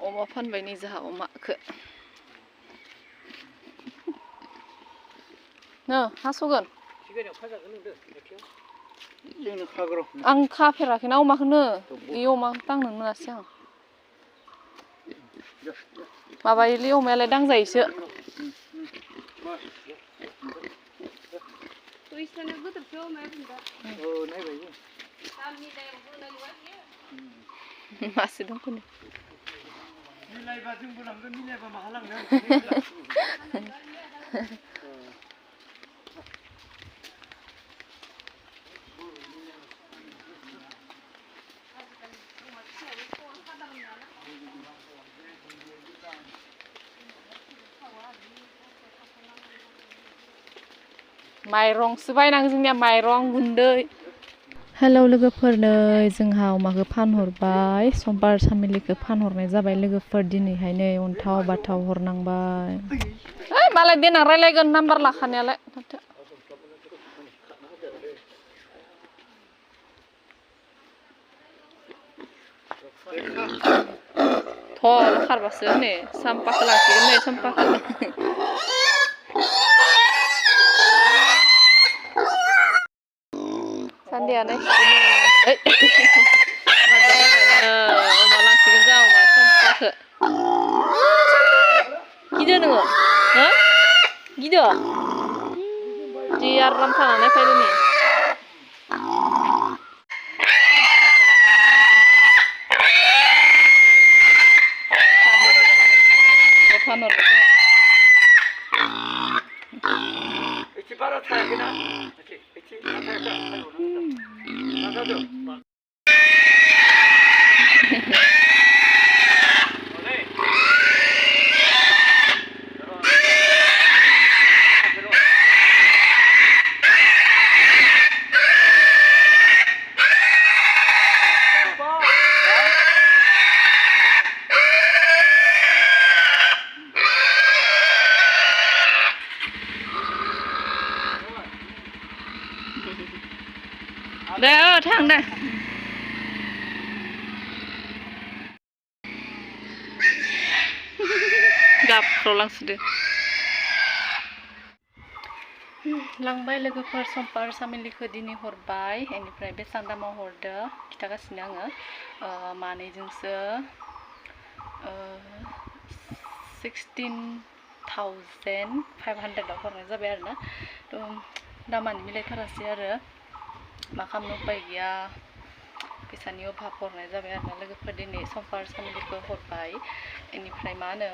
Oma fan bai ni zaha oma ke. No, hasugan. 시간이 파자가는데 이렇게요. 이제는 가그로. Ang 카페라키나 오마크는 이 오마 땅는 나시야. 마바일리 오메레 당자이스. Tulisannya gue terjauh main benda. Oh, naik lagi. Kami dari bulan luarnya. Masih dong kun. Nilai baju bulan kan nilai pemahalang kan. माइरं बायनां जोंनिया माइरं गुन्दै hello लोगोफोर नै जोंहा अमाखौ फानहरबाय समबार सामिलिखौ फानहरनाय जाबाय लोगोफोर दिनैहाय नै अन्थाव बाथाव हरनांबाय ओइ मालाय देनां रायलायगोन नाम्बार लाखानायालाय थ' खारबासो नै सामपाखौ लाखिगोन नै सामपाखौ Sandiane eh oma langsung jauh mas sampah gide nengok hah gide diar ram tanane faidu ni panor 이치 바로 타야 되나? 이치 타야 돼. 나가도. Dah, thang dah. Gap rolang sudah. Langbai लोगोफोर समबार सामिलिखौ दिनै हरबाय बेनिफ्राय बेसां दामाव हरदो खिथागासिनो आङो मानैजोंसो 16,500 आव हरनाय जाबाय आरोना दामानि मिलायथारासै आरो मा खालामनो उपाय गैया फैसानि अभाब हरनाय जाबाय आरोना लोगोफोर दिनै समबार सामिलिखौ हरबाय बेनिफ्राय मा होनो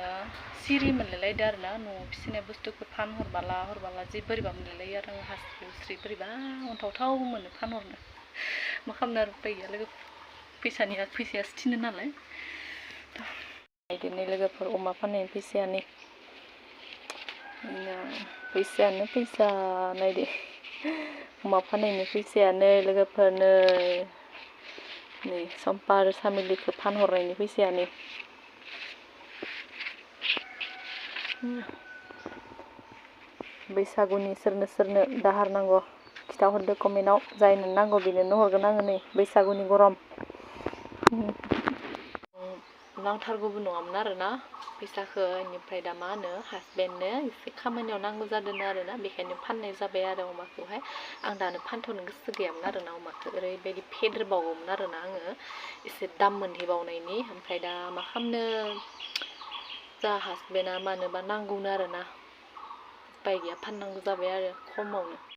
सिरि मोनलायलायदो आरोना न'आव फिसिनाय बुस्थुखौ फानहरबाला जि बोरैबा मोनलायलायो आरो आं हास्रि बोरैबा अन्थावथाव मोनो फानहरनो मा खालामनो आरो उपाय गैया लोगो फैसायासो थिनो नालाय बिदिनो लोगोफोर अमा फाननायनि फैसा नायदो अमा फाननायनि फैसायानो लोगोफोर नै समबार सामिलिखौ फानहरनायनि फैसायानो बैसागुनि सोरनो दाहार नांगौ खिथाहरदो कमेन्टआव जायनो नांगौ बेनो हरगोन आङो नै बैसागुनि गरम नांथारगौबो नङामोन आरोना फैसाखौ बेनिफ्राय दा मा होनो हासबेन्डनो एसे खामानियाव नांगौ जादों आरोना बेखायनो फाननाय जाबाय आरो अमाखौहाय आं दानो फानथ'नो गोसो गैयामोन आरोना अमाखौ ओरैबायदि फेदेरबावगौमोन आरोना आङो एसे दाम मोनहैबावनायनि ओमफ्राय दा मा खालामनो जा हासबेन्डआ मानोबा नांगौनो आरोना उपाय गैया फाननांगौ जाबाय आरो खमावनो